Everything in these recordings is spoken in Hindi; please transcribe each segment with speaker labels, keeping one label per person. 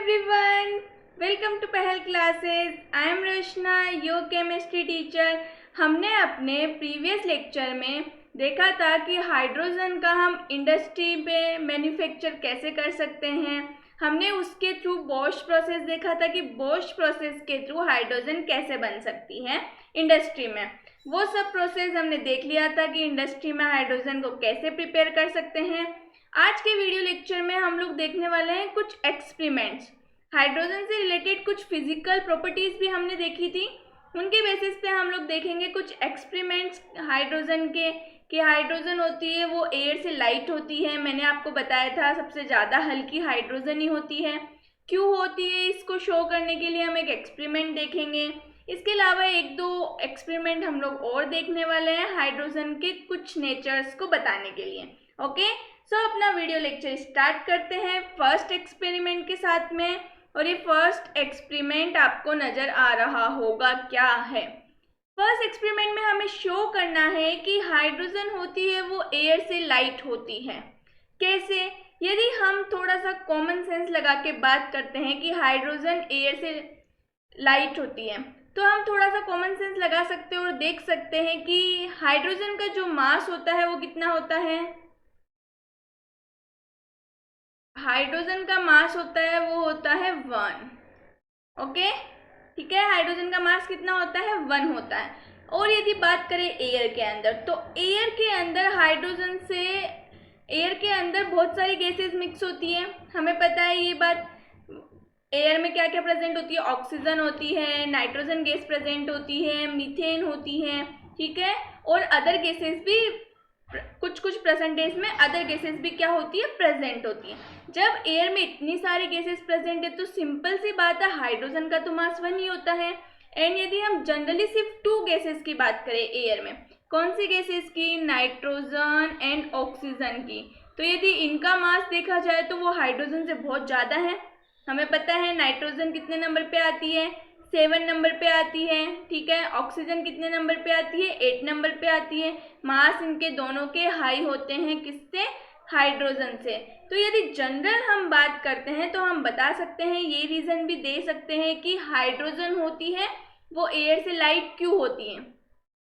Speaker 1: everyone, welcome to Pahal classes. I am Rachna, your chemistry teacher. हमने अपने प्रीवियस लेक्चर में देखा था कि हाइड्रोजन का हम इंडस्ट्री में मैन्युफैक्चर कैसे कर सकते हैं। हमने उसके थ्रू बोश प्रोसेस देखा था कि बोश प्रोसेस के थ्रू हाइड्रोजन कैसे बन सकती है इंडस्ट्री में। वो सब प्रोसेस हमने देख लिया था कि इंडस्ट्री में हाइड्रोजन को कैसे प्रिपेयर कर सकते हैं। आज के वीडियो लेक्चर में हम लोग देखने वाले हैं कुछ एक्सपेरिमेंट्स। हाइड्रोजन से रिलेटेड कुछ फिजिकल प्रॉपर्टीज भी हमने देखी थी, उनके बेसिस पे हम लोग देखेंगे कुछ एक्सपेरिमेंट्स हाइड्रोजन के कि हाइड्रोजन होती है वो एयर से लाइट होती है। मैंने आपको बताया था सबसे ज़्यादा हल्की हाइड्रोजन ही होती है। क्यों होती है इसको शो करने के लिए हम एक एक्सपेरिमेंट देखेंगे। इसके अलावा एक दो एक्सपेरिमेंट हम लोग और देखने वाले हैं हाइड्रोजन के कुछ नेचर्स को बताने के लिए। ओके, सो अपना वीडियो लेक्चर स्टार्ट करते हैं फर्स्ट एक्सपेरिमेंट के साथ में। और ये फर्स्ट एक्सपेरिमेंट आपको नज़र आ रहा होगा क्या है। फर्स्ट एक्सपेरिमेंट में हमें शो करना है कि हाइड्रोजन होती है वो एयर से लाइट होती है। कैसे? यदि हम थोड़ा सा कॉमन सेंस लगा के बात करते हैं कि हाइड्रोजन एयर से लाइट होती है, तो हम थोड़ा सा कॉमन सेंस लगा सकते हैं और देख सकते हैं कि हाइड्रोजन का जो मास होता है वो कितना होता है। हाइड्रोजन का मास होता है वो होता है 1। ओके, ठीक है, हाइड्रोजन का मास कितना होता है 1 होता है। और यदि बात करें एयर के अंदर, तो एयर के अंदर हाइड्रोजन से एयर के अंदर बहुत सारी गैसेस मिक्स होती है। हमें पता है ये बात। एयर में क्या क्या प्रेजेंट होती है? ऑक्सीजन होती है, नाइट्रोजन गैस प्रेजेंट होती है, मीथेन होती है, ठीक है, और अदर गैसेस भी कुछ कुछ परसेंटेज में अदर गैसेस भी क्या होती है? प्रेजेंट होती है। जब एयर में इतनी सारी गैसेस प्रेजेंट है तो सिंपल सी बात है हाइड्रोजन का तो मास 1 ही होता है। एंड यदि हम जनरली सिर्फ 2 गैसेस की बात करें एयर में, कौन सी गैसेस की? नाइट्रोजन एंड ऑक्सीजन की। तो यदि इनका मास देखा जाए तो वो हाइड्रोजन से बहुत ज़्यादा है। हमें पता है नाइट्रोजन कितने नंबर पे आती है? 7 नंबर पे आती है, ठीक है। ऑक्सीजन कितने नंबर पे आती है? 8 नंबर पे आती है। मास इनके दोनों के हाई होते हैं, किससे? हाइड्रोजन से। तो यदि जनरल हम बात करते हैं तो हम बता सकते हैं, ये रीज़न भी दे सकते हैं कि हाइड्रोजन होती है वो एयर से लाइट क्यों होती है।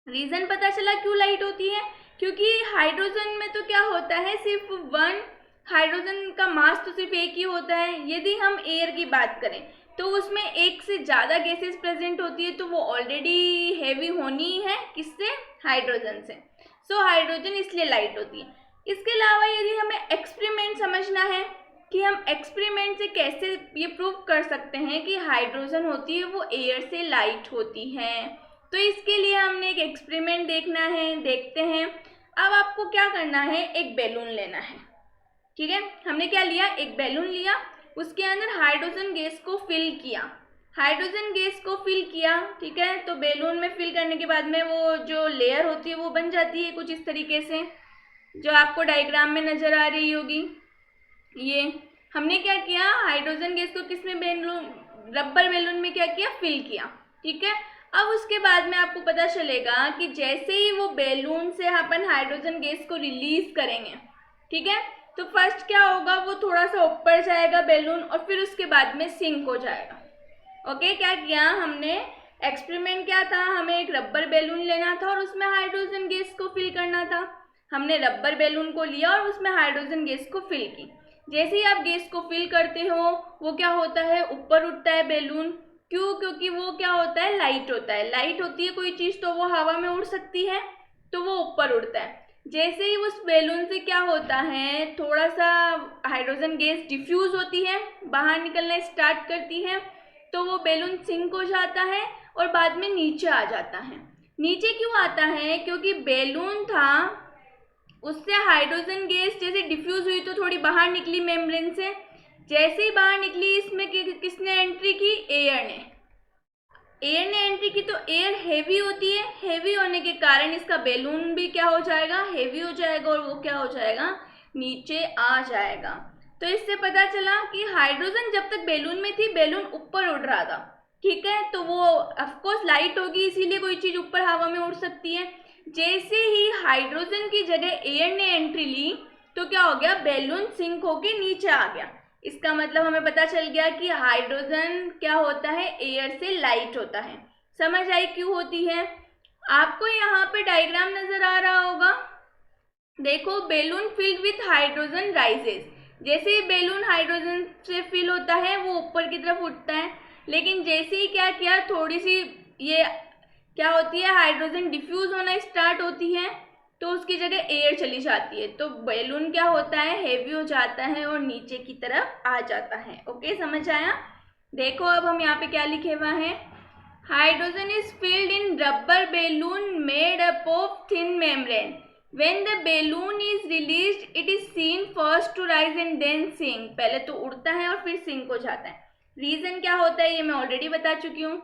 Speaker 1: रीज़न पता चला क्यों लाइट होती है, क्योंकि हाइड्रोजन में तो क्या होता है, सिर्फ 1 हाइड्रोजन का मास तो सिर्फ एक ही होता है। यदि हम एयर की बात करें तो उसमें एक से ज़्यादा गैसेस प्रेजेंट होती है, तो वो ऑलरेडी हैवी होनी है, किससे? हाइड्रोजन से। सो हाइड्रोजन इसलिए लाइट होती है। इसके अलावा यदि हमें एक्सपेरिमेंट समझना है कि हम एक्सपेरिमेंट से कैसे ये प्रूव कर सकते हैं कि हाइड्रोजन होती है वो एयर से लाइट होती है, तो इसके लिए हमने एक एक्सपेरिमेंट देखना है, देखते हैं। अब आपको क्या करना है, एक बैलून लेना है, ठीक है। हमने क्या लिया? एक बैलून लिया, उसके अंदर हाइड्रोजन गैस को फिल किया। हाइड्रोजन गैस को फिल किया, ठीक है। तो बैलून में फिल करने के बाद में वो जो लेयर होती है वो बन जाती है कुछ इस तरीके से, जो आपको डायग्राम में नज़र आ रही होगी। ये हमने क्या किया, हाइड्रोजन गैस को किसमें? बैलून, रबर बैलून में क्या किया? फिल किया, ठीक है। अब उसके बाद में आपको पता चलेगा कि जैसे ही वो बैलून से अपन हाइड्रोजन गैस को रिलीज करेंगे, ठीक है, तो फर्स्ट क्या होगा, वो थोड़ा सा ऊपर जाएगा बैलून और फिर उसके बाद में सिंक हो जाएगा। ओके, क्या किया हमने? एक्सपेरिमेंट क्या था, हमें एक रबर बैलून लेना था और उसमें हाइड्रोजन गैस को फिल करना था। हमने रबर बैलून को लिया और उसमें हाइड्रोजन गैस को फिल की। जैसे ही आप गैस को फिल करते हो वो क्या होता है? ऊपर उठता है बैलून। क्यों? क्योंकि वो क्या होता है? लाइट होता है। लाइट होती है कोई चीज़ तो वो हवा में उड़ सकती है, तो वो ऊपर उड़ता है। जैसे ही उस बैलून से क्या होता है, थोड़ा सा हाइड्रोजन गैस डिफ्यूज होती है, बाहर निकलना स्टार्ट करती है, तो वो बैलून सिंक हो जाता है और बाद में नीचे आ जाता है। नीचे क्यों आता है? क्योंकि बैलून था, उससे हाइड्रोजन गैस जैसे डिफ्यूज हुई तो थोड़ी बाहर निकली मेम्ब्रेन से। जैसे ही बाहर निकली, इसमें किसने एंट्री की? एयर ने। एयर ने एंट्री की, तो एयर हेवी होती है, हेवी होने के कारण इसका बैलून भी क्या हो जाएगा? हेवी हो जाएगा और वो क्या हो जाएगा? नीचे आ जाएगा। तो इससे पता चला कि हाइड्रोजन जब तक बैलून में थी, बैलून ऊपर उड़ रहा था, ठीक है। तो वो ऑफकोर्स लाइट होगी, इसीलिए कोई चीज़ ऊपर हवा में उड़ सकती है। जैसे ही हाइड्रोजन की जगह एयर ने एंट्री ली तो क्या हो गया? बैलून सिंक होके नीचे आ गया। इसका मतलब हमें पता चल गया कि हाइड्रोजन क्या होता है, एयर से लाइट होता है। समझ आई क्यों होती है? आपको यहाँ पे डायग्राम नजर आ रहा होगा, देखो balloon field with hydrogen rises. जैसे ही बेलून हाइड्रोजन से फिल होता है वो ऊपर की तरफ उठता है, लेकिन जैसे ही क्या किया, थोड़ी सी ये क्या होती है, हाइड्रोजन डिफ्यूज होना स्टार्ट होती है, तो उसकी जगह एयर चली जाती है, तो बेलून क्या होता है, हेवी हो जाता है और नीचे की तरफ आ जाता है। ओके, समझ आया? देखो अब हम यहाँ पे क्या लिखे हुआ है, hydrogen is filled in rubber balloon made up of thin membrane. When the balloon is released, it is seen first to rise and then sink. पहले तो उड़ता है और फिर सिंक हो जाता है। रीजन क्या होता है ये मैं ऑलरेडी बता चुकी हूँ।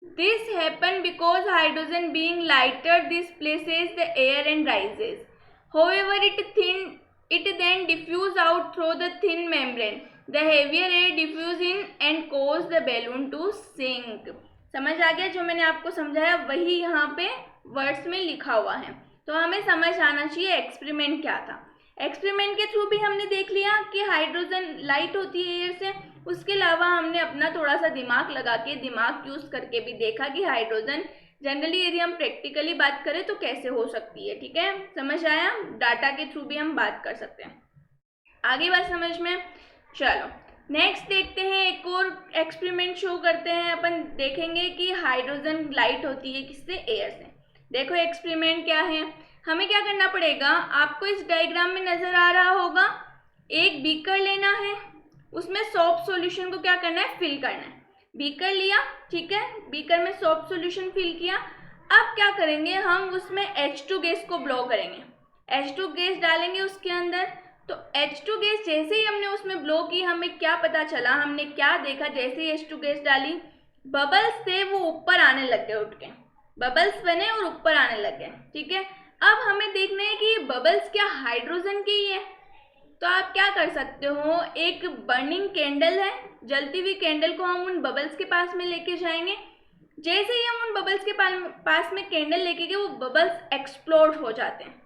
Speaker 1: This happen because hydrogen being lighter displaces the air and rises. However, it then diffuse out through the thin membrane. The heavier air diffuse in and cause the balloon to sink. समझ आ गया? जो मैंने आपको समझाया वही यहाँ पे वर्ड्स में लिखा हुआ है, तो हमें समझ आना चाहिए एक्सपेरिमेंट क्या था। एक्सपेरिमेंट के थ्रू भी हमने देख लिया कि हाइड्रोजन लाइट होती है एयर से, उसके अलावा हमने अपना थोड़ा सा दिमाग लगा के, दिमाग यूज करके भी देखा कि हाइड्रोजन जनरली यदि हम प्रैक्टिकली बात करें तो कैसे हो सकती है। ठीक है, समझ आया? डाटा के थ्रू भी हम बात कर सकते हैं। आगे बात समझ में? चलो नेक्स्ट देखते हैं, एक और एक्सपेरिमेंट शो करते हैं। अपन देखेंगे कि हाइड्रोजन लाइट होती है किससे, एयर से। देखो एक्सपेरिमेंट क्या है, हमें क्या करना पड़ेगा, आपको इस डायग्राम में नजर आ रहा होगा, एक बीकर लेना है, उसमें सोप सॉल्यूशन को क्या करना है, फिल करना है। बीकर लिया, ठीक है, बीकर में सोप सॉल्यूशन फिल किया। अब क्या करेंगे, हम उसमें H2 गैस को ब्लो करेंगे, H2 गैस डालेंगे उसके अंदर। तो H2 गैस जैसे ही हमने उसमें ब्लो की, हमें क्या पता चला, हमने क्या देखा, जैसे ही H2 गैस डाली, बबल्स थे वो ऊपर आने लग गए, उठ के बबल्स बने और ऊपर आने लग गए। ठीक है, अब हमें देखना है कि ये बबल्स क्या हाइड्रोजन के ही है। तो आप क्या कर सकते हो, एक बर्निंग कैंडल है, जलती हुई कैंडल को हम उन बबल्स के पास में लेके जाएंगे। जैसे ही हम उन बबल्स के पास में कैंडल लेके गए, वो बबल्स एक्सप्लोड हो जाते हैं।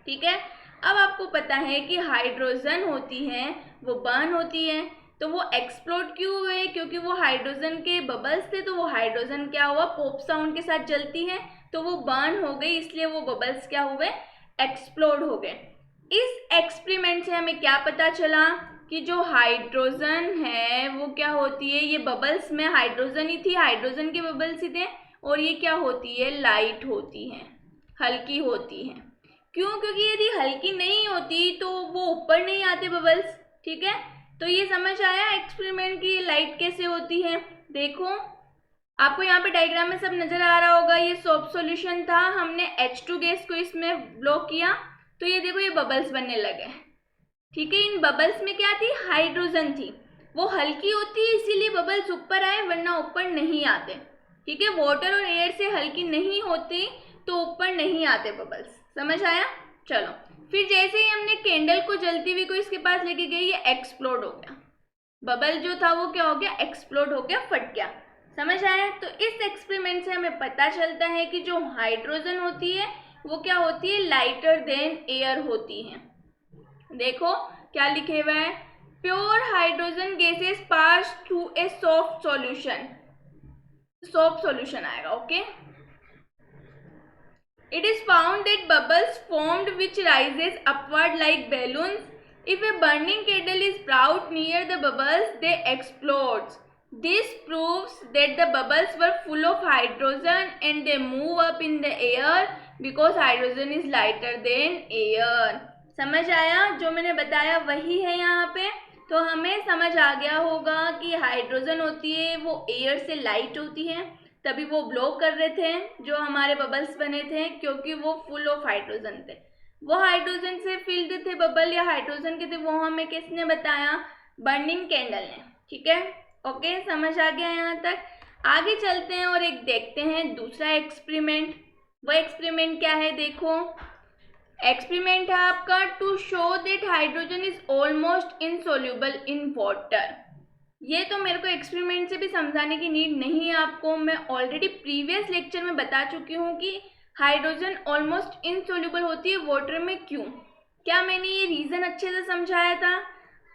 Speaker 1: ठीक है, अब आपको पता है कि हाइड्रोजन होती है वो बर्न होती है, तो वो एक्सप्लोड क्यों हुए, क्योंकि वो हाइड्रोजन के बबल्स थे, तो वो हाइड्रोजन क्या हुआ, पॉप साउंड के साथ जलती है, तो वो बर्न हो गई, इसलिए वो बबल्स क्या हुए, एक्सप्लोड हो गए। इस एक्सपेरिमेंट से हमें क्या पता चला कि जो हाइड्रोजन है वो क्या होती है, ये बबल्स में हाइड्रोजन ही थी, हाइड्रोजन के बबल्स ही थे, और ये क्या होती है, लाइट होती है, हल्की होती है। क्यों? क्योंकि यदि हल्की नहीं होती तो वो ऊपर नहीं आते बबल्स। ठीक है, तो ये समझ आया एक्सपेरिमेंट की लाइट कैसे होती है। देखो आपको यहाँ पे डायग्राम में सब नजर आ रहा होगा, ये सोप सॉल्यूशन था, हमने H2 गैस को इसमें ब्लो किया, तो ये देखो ये बबल्स बनने लगे। ठीक है, इन बबल्स में क्या थी, हाइड्रोजन थी, वो हल्की होती है इसीलिए बबल्स ऊपर आए, वरना ऊपर नहीं आते। ठीक है, वाटर और एयर से हल्की नहीं होती तो ऊपर नहीं आते बबल्स। समझ आया? चलो फिर जैसे ही हमने कैंडल को जलती हुई को इसके पास लेके गई, ये एक्सप्लोड हो गया, बबल जो था वो क्या हो गया, एक्सप्लोड हो गया, फट गया। समझ आया? तो इस एक्सपेरिमेंट से हमें पता चलता है कि जो हाइड्रोजन होती है वो क्या होती है, लाइटर देन एयर होती है। देखो क्या लिखे हुआ है, pure hydrogen gases pass through a soft solution, soft solution आएगा। Okay, it is found that bubbles formed which rises upward like balloons. If a burning candle is brought near the bubbles, they explode. This proves that the bubbles were full of hydrogen and they move up in the air because hydrogen is lighter than air. समझ आया? जो मैंने बताया वही है यहाँ पे। तो हमें समझ आ गया होगा कि हाइड्रोजन होती है वो एयर से लाइट होती है, तभी वो ब्लो कर रहे थे जो हमारे बबल्स बने थे, क्योंकि वो फुल ऑफ हाइड्रोजन थे। वो हाइड्रोजन से फिल्ड थे बबल या हाइड्रोजन के थे, वो हमें किसने बताया, बर्निंग कैंडल ने। ठीक है, ओके, समझ आ गया यहाँ तक। आगे चलते हैं और एक देखते हैं दूसरा एक्सपेरिमेंट। वो एक्सपेरिमेंट क्या है, देखो एक्सपेरिमेंट है आपका, to show that hydrogen is almost insoluble in water. ये तो मेरे को एक्सपेरिमेंट से भी समझाने की नीड नहीं है आपको, मैं ऑलरेडी प्रीवियस लेक्चर में बता चुकी हूँ कि हाइड्रोजन ऑलमोस्ट इनसोल्यूबल होती है वाटर में। क्यों? क्या मैंने ये रीज़न अच्छे से समझाया था?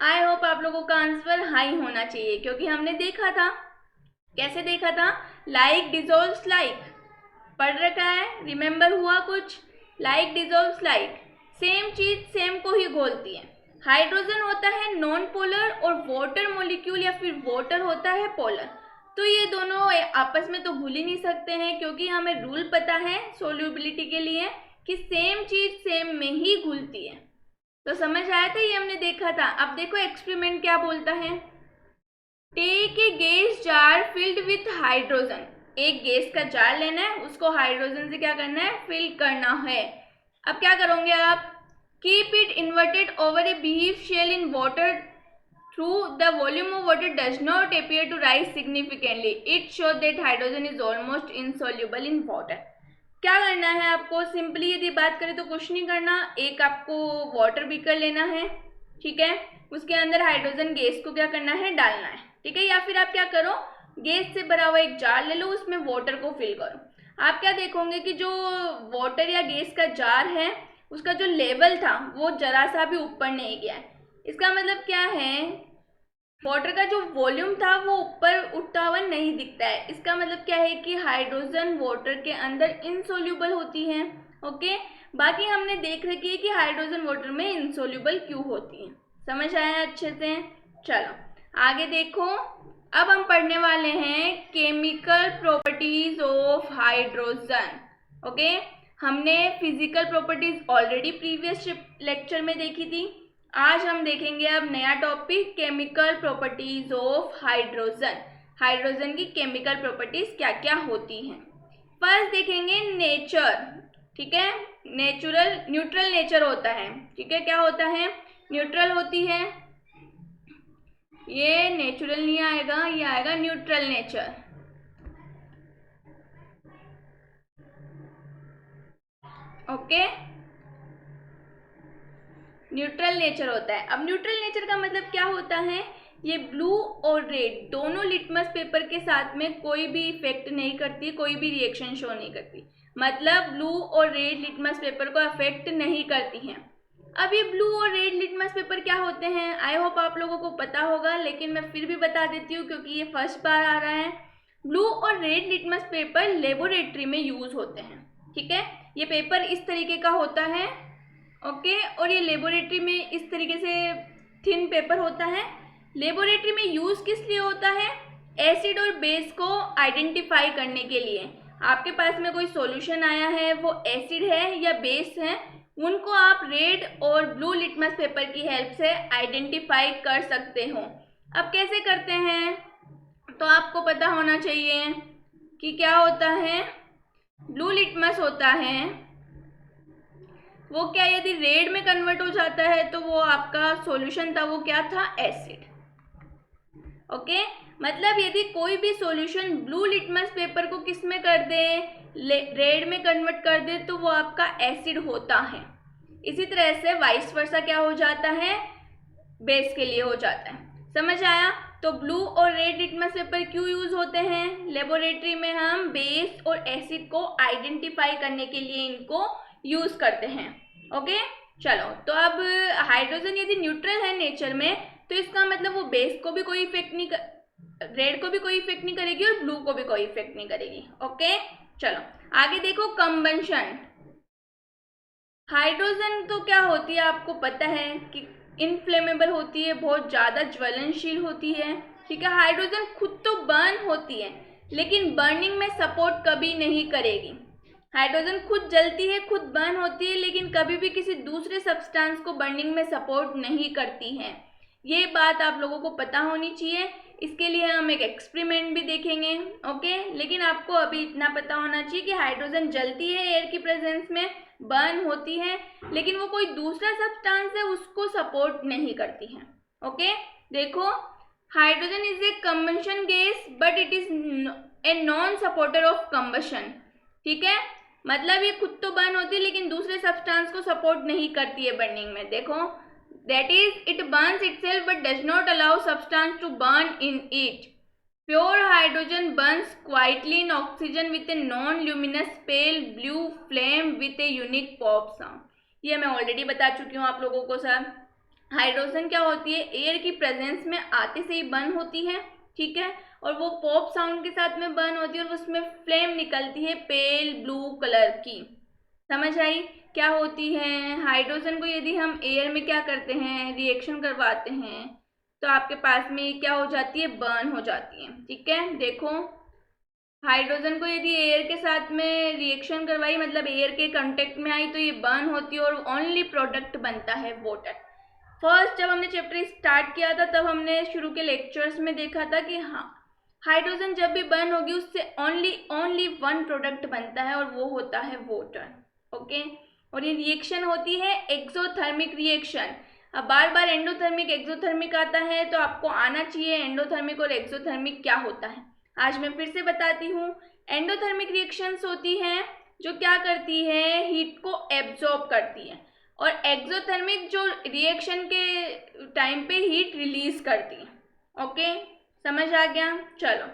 Speaker 1: आई होप आप लोगों का आंसर हाई होना चाहिए, क्योंकि हमने देखा था, कैसे देखा था, लाइक डिजोल्व्स लाइक, पढ़ रखा है, रिमेंबर हुआ कुछ, लाइक डिजोल्व्स लाइक, सेम चीज सेम को ही घोलती है। हाइड्रोजन होता है नॉन पोलर और वाटर मॉलिक्यूल या फिर वाटर होता है पोलर। तो ये दोनों आपस में तो घुल ही नहीं सकते हैं, क्योंकि हमें रूल पता है सोल्यूबिलिटी के लिए कि सेम चीज सेम में ही घुलती है। तो समझ आया था, ये हमने देखा था। अब देखो एक्सपेरिमेंट क्या बोलता है। Take a gas jar filled with hydrogen. एक गैस का जार लेना है, उसको हाइड्रोजन से क्या करना है, फिल करना है। अब क्या करोगे आप, keep it inverted over a beehive shelf in water through the volume of water does not appear to rise significantly, it show that hydrogen is almost insoluble in water. क्या करना है आपको, सिंपली यदि बात करें तो कुछ नहीं करना, एक आपको वाटर बीकर लेना है, ठीक है, उसके अंदर हाइड्रोजन गैस को क्या करना है, डालना है, ठीक है, या फिर आप क्या करो, गैस से भरा हुआ एक जार ले लो, उसमें वाटर को फिल करो। आप क्या देखोगे कि जो वाटर या गैस का जार है उसका जो लेवल था वो जरा सा भी ऊपर नहीं गया है। इसका मतलब क्या है, वाटर का जो वॉल्यूम था वो ऊपर उठता हुआ नहीं दिखता है। इसका मतलब क्या है कि हाइड्रोजन वाटर के अंदर इनसोल्यूबल होती है। ओके, बाकी हमने देख रखी है कि हाइड्रोजन वाटर में इनसोल्यूबल क्यों होती है। समझ आया अच्छे से। चलो आगे देखो, अब हम पढ़ने वाले हैं chemical properties of hydrogen. Okay, हमने physical properties already previous lecture में देखी थी। आज हम देखेंगे अब नया topic, chemical properties of hydrogen. Hydrogen की केमिकल प्रॉपर्टीज क्या क्या होती हैं। फर्स्ट देखेंगे नेचर, ठीक है, नेचुरल न्यूट्रल नेचर होता है, ठीक है, क्या होता है, न्यूट्रल होती है, ये नेचुरल नहीं आएगा, ये आएगा neutral nature. Okay, neutral nature होता है। अब न्यूट्रल नेचर का मतलब क्या होता है, ये ब्लू और रेड दोनों लिटमस पेपर के साथ में कोई भी इफेक्ट नहीं करती, कोई भी रिएक्शन शो नहीं करती, मतलब ब्लू और रेड लिटमस पेपर को अफेक्ट नहीं करती हैं। अब ये ब्लू और रेड लिटमस पेपर क्या होते हैं, आई होप आप लोगों को पता होगा, लेकिन मैं फिर भी बता देती हूँ क्योंकि ये फर्स्ट बार आ रहा है। ब्लू और रेड लिटमस पेपर लेबोरेटरी में यूज होते हैं, ठीक है, ये पेपर इस तरीके का होता है। ओके, और ये लेबोरेटरी में इस तरीके से थिन पेपर होता है। लेबोरेटरी में यूज किस लिए होता है, एसिड और बेस को आइडेंटिफाई करने के लिए। आपके पास में कोई सॉल्यूशन आया है, वो एसिड है या बेस है, उनको आप रेड और ब्लू लिटमस पेपर की हेल्प से आइडेंटिफाई कर सकते हो। अब कैसे करते हैं, तो आपको पता होना चाहिए कि क्या होता है, ब्लू लिटमस होता है वो क्या, यदि रेड में कन्वर्ट हो जाता है तो वो आपका सॉल्यूशन था, वो क्या था, एसिड। ओके, मतलब यदि कोई भी सॉल्यूशन ब्लू लिटमस पेपर को किस में कर दे, रेड में कन्वर्ट कर दे, तो वो आपका एसिड होता है। इसी तरह से वाइस वर्सा क्या हो जाता है, बेस के लिए हो जाता है। समझ आया। तो ब्लू और रेड लिटमस पेपर क्यों यूज होते हैं, लेबोरेटरी में हम बेस और एसिड को आइडेंटिफाई करने के लिए इनको यूज करते हैं। ओके, चलो, तो अब हाइड्रोजन यदि न्यूट्रल है नेचर में, तो इसका मतलब वो बेस को भी कोई इफेक्ट नहीं रेड को भी कोई इफेक्ट नहीं करेगी और ब्लू को भी कोई इफेक्ट नहीं करेगी। ओके, चलो आगे देखो, कंबंशन। हाइड्रोजन तो क्या होती है, आपको पता है कि इनफ्लेमेबल होती है, बहुत ज़्यादा ज्वलनशील होती है, ठीक है। हाइड्रोजन खुद तो बर्न होती है, लेकिन बर्निंग में सपोर्ट कभी नहीं करेगी। हाइड्रोजन खुद जलती है, खुद बर्न होती है, लेकिन कभी भी किसी दूसरे सब्सटेंस को बर्निंग में सपोर्ट नहीं करती है। ये बात आप लोगों को पता होनी चाहिए। इसके लिए हम एक एक्सपेरिमेंट भी देखेंगे। ओके, लेकिन आपको अभी इतना पता होना चाहिए कि हाइड्रोजन जलती है एयर की प्रेजेंस में, बर्न होती है, लेकिन वो कोई दूसरा सब्सटेंस है उसको सपोर्ट नहीं करती है। ओके, देखो, hydrogen is a combustion gas but it is a non supporter of combustion, ठीक है, मतलब ये खुद तो बर्न होती है लेकिन दूसरे सब्सटेंस को सपोर्ट नहीं करती है बर्निंग में। देखो, that is it burns itself but does not allow substance to burn in it. Pure hydrogen burns quietly in oxygen with a non luminous pale blue flame with a unique pop sound. ये मैं ऑलरेडी बता चुकी हूँ आप लोगों को सर। हाइड्रोजन क्या होती है, एयर की प्रेजेंस में आते से ही बर्न होती है, ठीक है, और वो पॉप साउंड के साथ में बर्न होती है और उसमें फ्लेम निकलती है पेल ब्लू कलर की। समझ आई क्या होती है? हाइड्रोजन को यदि हम एयर में क्या करते हैं, रिएक्शन करवाते हैं, तो आपके पास में क्या हो जाती है, बर्न हो जाती है। ठीक है, देखो हाइड्रोजन को यदि एयर के साथ में रिएक्शन करवाई, मतलब एयर के कांटेक्ट में आई, तो ये बर्न होती है और ओनली प्रोडक्ट बनता है वाटर। फर्स्ट जब हमने चैप्टर स्टार्ट किया था तब हमने शुरू के लेक्चर्स में देखा था कि हाँ, हाइड्रोजन जब भी बर्न होगी उससे ओनली वन प्रोडक्ट बनता है और वो होता है वाटर। ओके, और ये रिएक्शन होती है एक्सोथर्मिक रिएक्शन। अब बार बार एंडोथर्मिक एक्सोथर्मिक आता है, तो आपको आना चाहिए एंडोथर्मिक और एक्सोथर्मिक क्या होता है। आज मैं फिर से बताती हूँ। एंडोथर्मिक रिएक्शंस होती हैं जो क्या करती है, हीट को एब्जॉर्ब करती है, और एक्सोथर्मिक जो रिएक्शन के टाइम पे हीट रिलीज करती है। ओके, समझ आ गया? चलो,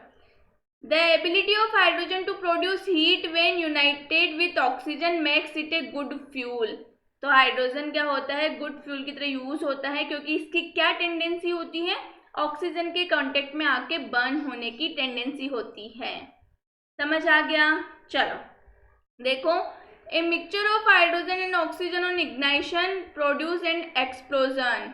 Speaker 1: the ability of hydrogen to produce heat when united with oxygen makes it a good fuel. तो हाइड्रोजन क्या होता है, गुड फ्यूल की तरह यूज होता है, क्योंकि इसकी क्या टेंडेंसी होती है, ऑक्सीजन के कांटेक्ट में आके बर्न होने की टेंडेंसी होती है। समझ आ गया? चलो देखो, a mixture of hydrogen and oxygen on ignition produce an explosion.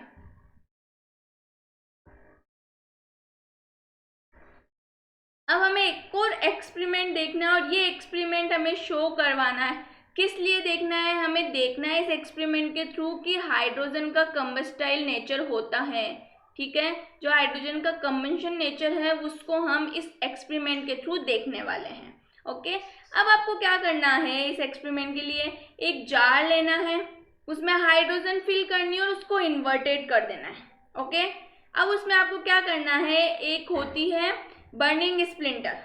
Speaker 1: अब हमें एक और एक्सपेरिमेंट देखना है, और ये एक्सपेरिमेंट हमें शो करवाना है। किस लिए देखना है? हमें देखना है इस एक्सपेरिमेंट के थ्रू कि हाइड्रोजन का कंबस्टाइल नेचर होता है। ठीक है, जो हाइड्रोजन का कंबंशन नेचर है उसको हम इस एक्सपेरिमेंट के थ्रू देखने वाले हैं। ओके, अब आपको क्या करना है, इस एक्सपेरिमेंट के लिए एक जार लेना है, उसमें हाइड्रोजन फिल करनी है और उसको इन्वर्टेड कर देना है। ओके, अब उसमें आपको क्या करना है, एक होती है बर्निंग स्प्लिंटर,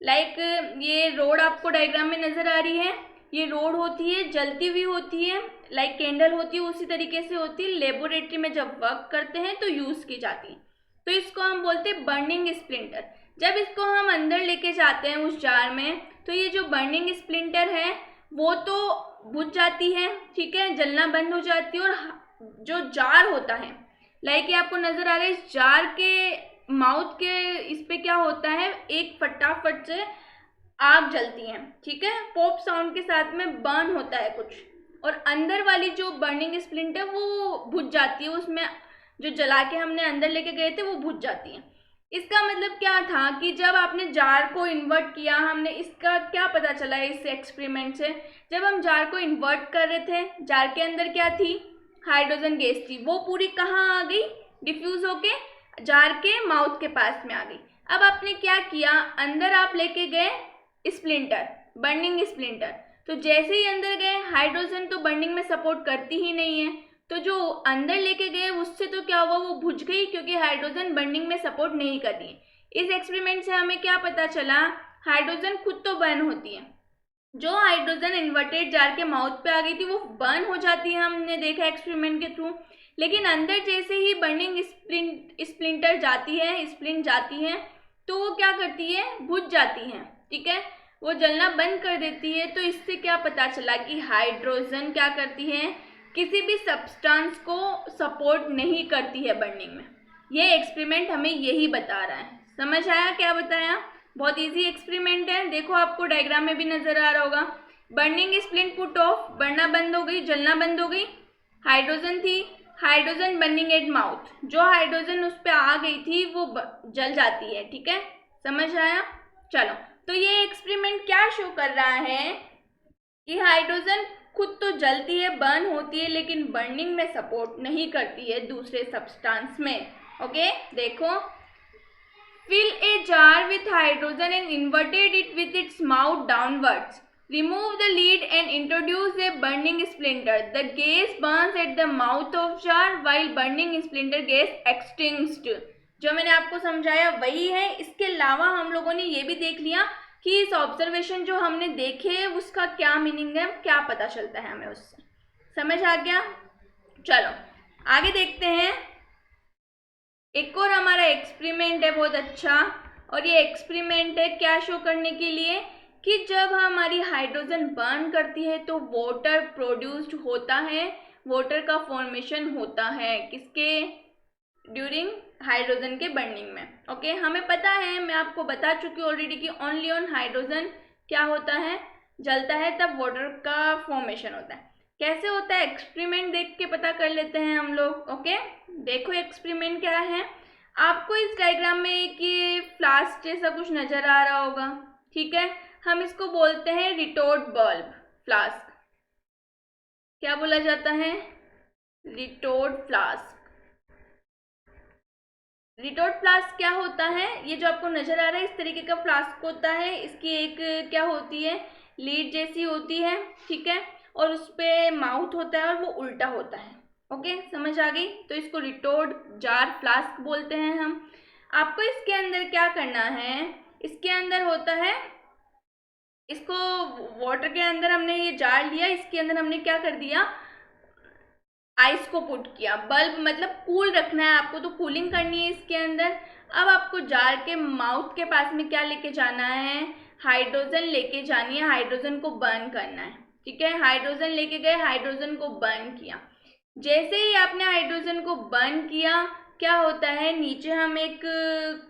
Speaker 1: लाइक ये रोड आपको डायग्राम में नजर आ रही है, ये रोड होती है, जलती हुई होती है, लाइक कैंडल होती है, उसी तरीके से होती है। लेबोरेटरी में जब वर्क करते हैं तो यूज की जाती है, तो इसको हम बोलते हैं बर्निंग स्प्लिंटर। जब इसको हम अंदर लेके जाते हैं उस जार में, तो ये जो बर्निंग स्प्लिंटर है वो तो बुझ जाती है, ठीक है, जलना बंद हो जाती है, और जो जार होता है, लाइक ये आपको नजर आ रहा है, इस जार के माउथ के इस पे क्या होता है, एक फटाफट से आग जलती है, ठीक है, पॉप साउंड के साथ में बर्न होता है कुछ, और अंदर वाली जो बर्निंग स्प्लिंट है वो बुझ जाती है, उसमें जो जला के हमने अंदर लेके गए थे वो बुझ जाती है। इसका मतलब क्या था कि जब आपने जार को इन्वर्ट किया, हमने इसका क्या पता चला है इस एक्सपेरिमेंट से, जब हम जार को इन्वर्ट कर रहे थे, जार के अंदर क्या थी, हाइड्रोजन गैस थी, वो पूरी कहाँ आ गई, डिफ्यूज होके जार के माउथ के पास में आ गई। अब आपने क्या किया, अंदर आप लेके गए स्प्लिंटर, बर्निंग स्प्लिंटर, तो जैसे ही अंदर गए, हाइड्रोजन तो बर्निंग में सपोर्ट करती ही नहीं है, तो जो अंदर लेके गए उससे तो क्या हुआ, वो बुझ गई, क्योंकि हाइड्रोजन बर्निंग में सपोर्ट नहीं कर रही है। इस एक्सपेरिमेंट से हमें क्या पता चला, हाइड्रोजन खुद तो बर्न होती है, जो हाइड्रोजन इन्वर्टेड जार के माउथ पे आ गई थी वो बर्न हो जाती है, हमने देखा एक्सपेरिमेंट के थ्रू, लेकिन अंदर जैसे ही बर्निंग स्प्लिंटर जाती है, स्प्लिंट जाती है, तो वो क्या करती है, बुझ जाती है, ठीक है, वो जलना बंद कर देती है। तो इससे क्या पता चला कि हाइड्रोजन क्या करती है, किसी भी सब्सटेंस को सपोर्ट नहीं करती है बर्निंग में। ये एक्सपेरिमेंट हमें यही बता रहा है। समझ आया क्या बताया? बहुत इजी एक्सपेरिमेंट है, देखो आपको डायग्राम में भी नजर आ रहा होगा। बर्निंग स्प्लिंट पुट ऑफ, बढ़ना बंद हो गई, जलना बंद हो गई, हाइड्रोजन थी, हाइड्रोजन बर्निंग एट माउथ, जो हाइड्रोजन उस पर आ गई थी वो जल जाती है, ठीक है, समझ आया? चलो, तो ये एक्सपेरिमेंट क्या शो कर रहा है कि हाइड्रोजन खुद तो जलती है, बर्न होती है, लेकिन बर्निंग में सपोर्ट नहीं करती है दूसरे सब्सटेंस में। ओके, देखो, fill a jar with hydrogen and inverted it with its mouth downwards. Remove the lid and introduce a burning splinter. The gas burns at the mouth of jar while burning splinter gas extinguished. जो मैंने आपको समझाया वही है। इसके अलावा हम लोगों ने ये भी देख लिया कि इस ऑब्जर्वेशन जो हमने देखे उसका क्या मीनिंग है, क्या पता चलता है हमें उससे। समझ आ गया? चलो आगे देखते हैं। एक और हमारा एक्सपेरिमेंट है बहुत अच्छा, और ये एक्सपेरिमेंट है क्या शो करने के लिए कि जब हमारी हाइड्रोजन बर्न करती है तो वाटर प्रोड्यूस्ड होता है, वाटर का फॉर्मेशन होता है, किसके, ड्यूरिंग हाइड्रोजन के बर्निंग में। ओके, हमें पता है, मैं आपको बता चुकी हूँ ऑलरेडी कि ओनली ऑन हाइड्रोजन क्या होता है, जलता है तब वाटर का फॉर्मेशन होता है। कैसे होता है एक्सपेरिमेंट देख के पता कर लेते हैं हम लोग। ओके, देखो एक्सपेरिमेंट क्या है। आपको इस डायग्राम में एक ये फ्लास्क जैसा कुछ नजर आ रहा होगा, ठीक है, हम इसको बोलते हैं रिटोर्ट बल्ब फ्लास्क। क्या बोला जाता है, रिटोर्ट फ्लास्क। रिटोर्ट फ्लास्क क्या होता है, ये जो आपको नजर आ रहा है इस तरीके का फ्लास्क होता है। इसकी एक क्या होती है, लीड जैसी होती है, ठीक है, और उस पर माउथ होता है और वो उल्टा होता है। ओके, समझ आ गई। तो इसको रिटोर्ट जार फ्लास्क बोलते हैं हम। आपको इसके अंदर क्या करना है, इसके अंदर होता है, इसको वाटर के अंदर हमने ये जार लिया, इसके अंदर हमने क्या कर दिया, आइस को पुट किया। बल्ब मतलब कूल रखना है आपको, तो कूलिंग करनी है इसके अंदर। अब आपको जार के माउथ के पास में क्या लेके जाना है, हाइड्रोजन लेके जानी है, हाइड्रोजन को बर्न करना है, ठीक है। हाइड्रोजन लेके गए, हाइड्रोजन को बर्न किया। जैसे ही आपने हाइड्रोजन को बर्न किया, क्या होता है, नीचे हम एक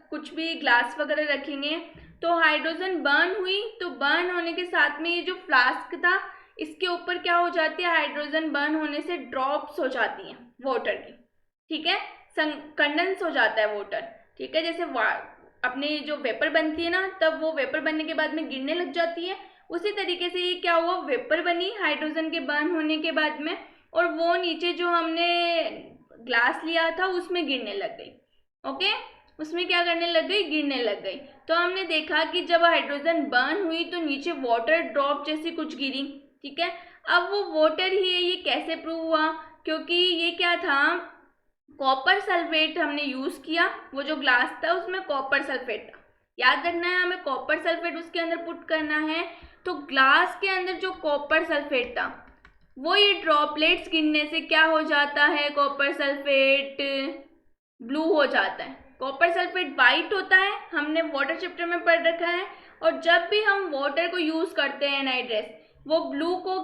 Speaker 1: कुछ भी ग्लास वगैरह रखेंगे, तो हाइड्रोजन बर्न हुई, तो बर्न होने के साथ में ये जो फ्लास्क था इसके ऊपर क्या हो जाती है, हाइड्रोजन बर्न होने से ड्रॉप्स हो जाती हैं वाटर की, ठीक है, कंडेंस हो जाता है वाटर, ठीक है। जैसे अपने जो वेपर बनती है ना, तब वो वेपर बनने के बाद में गिरने लग जाती है, उसी तरीके से ये क्या हुआ, वेपर बनी हाइड्रोजन के बर्न होने के बाद में, और वो नीचे जो हमने ग्लास लिया था उसमें गिरने लग गई। ओके, उसमें क्या करने लग गई, गिरने लग गई। तो हमने देखा कि जब हाइड्रोजन बर्न हुई तो नीचे वाटर ड्रॉप जैसी कुछ गिरी, ठीक है। अब वो वाटर ही है, ये कैसे प्रूव हुआ, क्योंकि ये क्या था, कॉपर सल्फेट हमने यूज किया, वो जो ग्लास था उसमें कॉपर सल्फेट था, याद रखना है हमें, कॉपर सल्फेट उसके अंदर पुट करना है। तो ग्लास के अंदर जो कॉपर सल्फेट था वो ये ड्रॉपलेट्स गिरने से क्या हो जाता है, कॉपर सल्फेट ब्लू हो जाता है। कॉपर सल्फेट वाइट होता है, हमने वाटर चैप्टर में पढ़ रखा है, और जब भी हम वाटर को यूज करते हैं एनहाइड्रेस, वो ब्लू को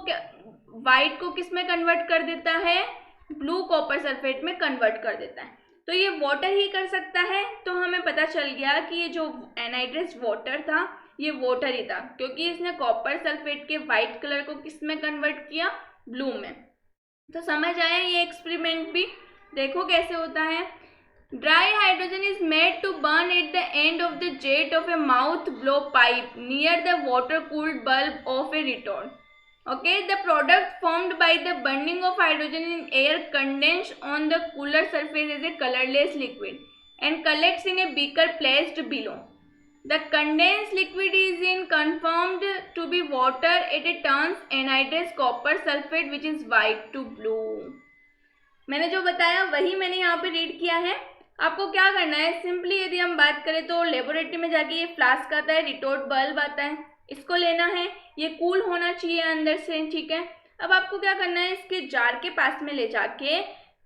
Speaker 1: वाइट को किस में कन्वर्ट कर देता है, ब्लू कॉपर सल्फेट में कन्वर्ट कर देता है। तो ये वाटर ही कर सकता है। तो हमें पता चल गया कि ये जो एनहाइड्रेस वाटर था ये वाटर ही था, क्योंकि इसने कॉपर सल्फेट के वाइट कलर को किस में कन्वर्ट किया, ब्लू में। तो समझ आया ये एक्सपेरिमेंट भी, देखो कैसे होता है। Dry hydrogen is made to burn at the end of the jet of a mouth blow pipe near the water cooled bulb of a retort. Okay, the product formed by the burning of hydrogen in air condensed on the cooler surface is a colorless liquid and collects in a beaker placed below. The condensed liquid is in confirmed to be water. It turns anhydrous copper sulfate which is white to blue. मैंने जो बताया वही मैंने यहाँ पे रीड किया है। आपको क्या करना है, सिंपली यदि हम बात करें तो लेबोरेटरी में जाके ये फ्लास्क आता है, रिटोर्ट बल्ब आता है, इसको लेना है, ये कूल होना चाहिए अंदर से, ठीक है। अब आपको क्या करना है, इसके जार के पास में ले जाके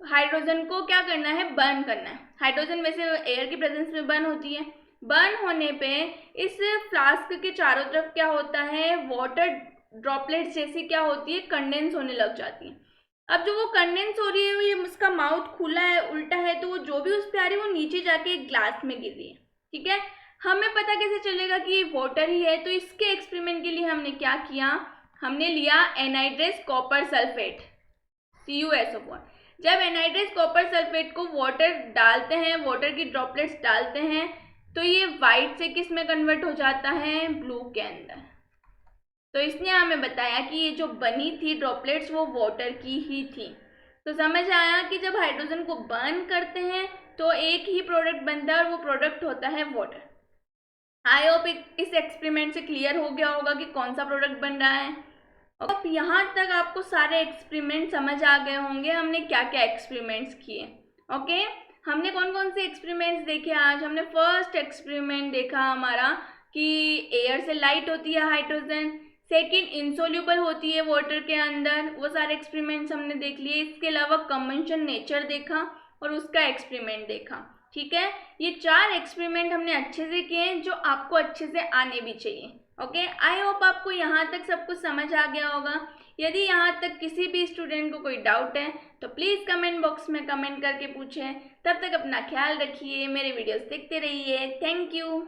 Speaker 1: हाइड्रोजन को क्या करना है, बर्न करना है। हाइड्रोजन वैसे एयर की प्रेजेंस में बर्न होती है। बर्न होने पे इस फ्लास्क के चारों तरफ क्या होता है, वाटर ड्रॉपलेट्स जैसी क्या होती है, कंडेंस होने लग जाती है। अब जो वो कंडेंस हो रही है, ये उसका माउथ खुला है, उल्टा है, तो वो जो भी उस पे आ रही है वो नीचे जाके एक ग्लास में गिर रही है, ठीक है। हमें पता कैसे चलेगा कि ये वाटर ही है, तो इसके एक्सपेरिमेंट के लिए हमने क्या किया, हमने लिया एनहाइड्रेस कॉपर सल्फेट CuSO4। जब एनहाइड्रेस कॉपर सल्फेट को वाटर डालते हैं, वाटर की ड्रॉपलेट्स डालते हैं, तो ये वाइट से किस में कन्वर्ट हो जाता है, ब्लू के अंदर। तो इसने हमें बताया कि ये जो बनी थी ड्रॉपलेट्स वो वाटर की ही थी। तो समझ आया कि जब हाइड्रोजन को बर्न करते हैं तो एक ही प्रोडक्ट बनता है और वो प्रोडक्ट होता है वाटर। आई होप इस एक्सपेरिमेंट से क्लियर हो गया होगा कि कौन सा प्रोडक्ट बन रहा है। अब यहाँ तक आपको सारे एक्सपेरिमेंट समझ आ गए होंगे, हमने क्या क्या एक्सपेरिमेंट्स किए। ओके, हमने कौन कौन से एक्सपेरिमेंट्स देखे आज। हमने फर्स्ट एक्सपेरिमेंट देखा हमारा कि एयर से लाइट होती है हाइड्रोजन, सेकेंड इनसोल्यूबल होती है वाटर के अंदर, वो सारे एक्सपेरिमेंट्स हमने देख लिए। इसके अलावा कंबंशन नेचर देखा और उसका एक्सपेरिमेंट देखा, ठीक है। ये 4 एक्सपेरिमेंट हमने अच्छे से किए हैं, जो आपको अच्छे से आने भी चाहिए। ओके, आई होप आपको यहाँ तक सब कुछ समझ आ गया होगा। यदि यहाँ तक किसी भी स्टूडेंट को कोई डाउट है तो प्लीज़ कमेंट बॉक्स में कमेंट करके पूछें। तब तक अपना ख्याल रखिए, मेरे वीडियोस देखते रहिए। Thank you.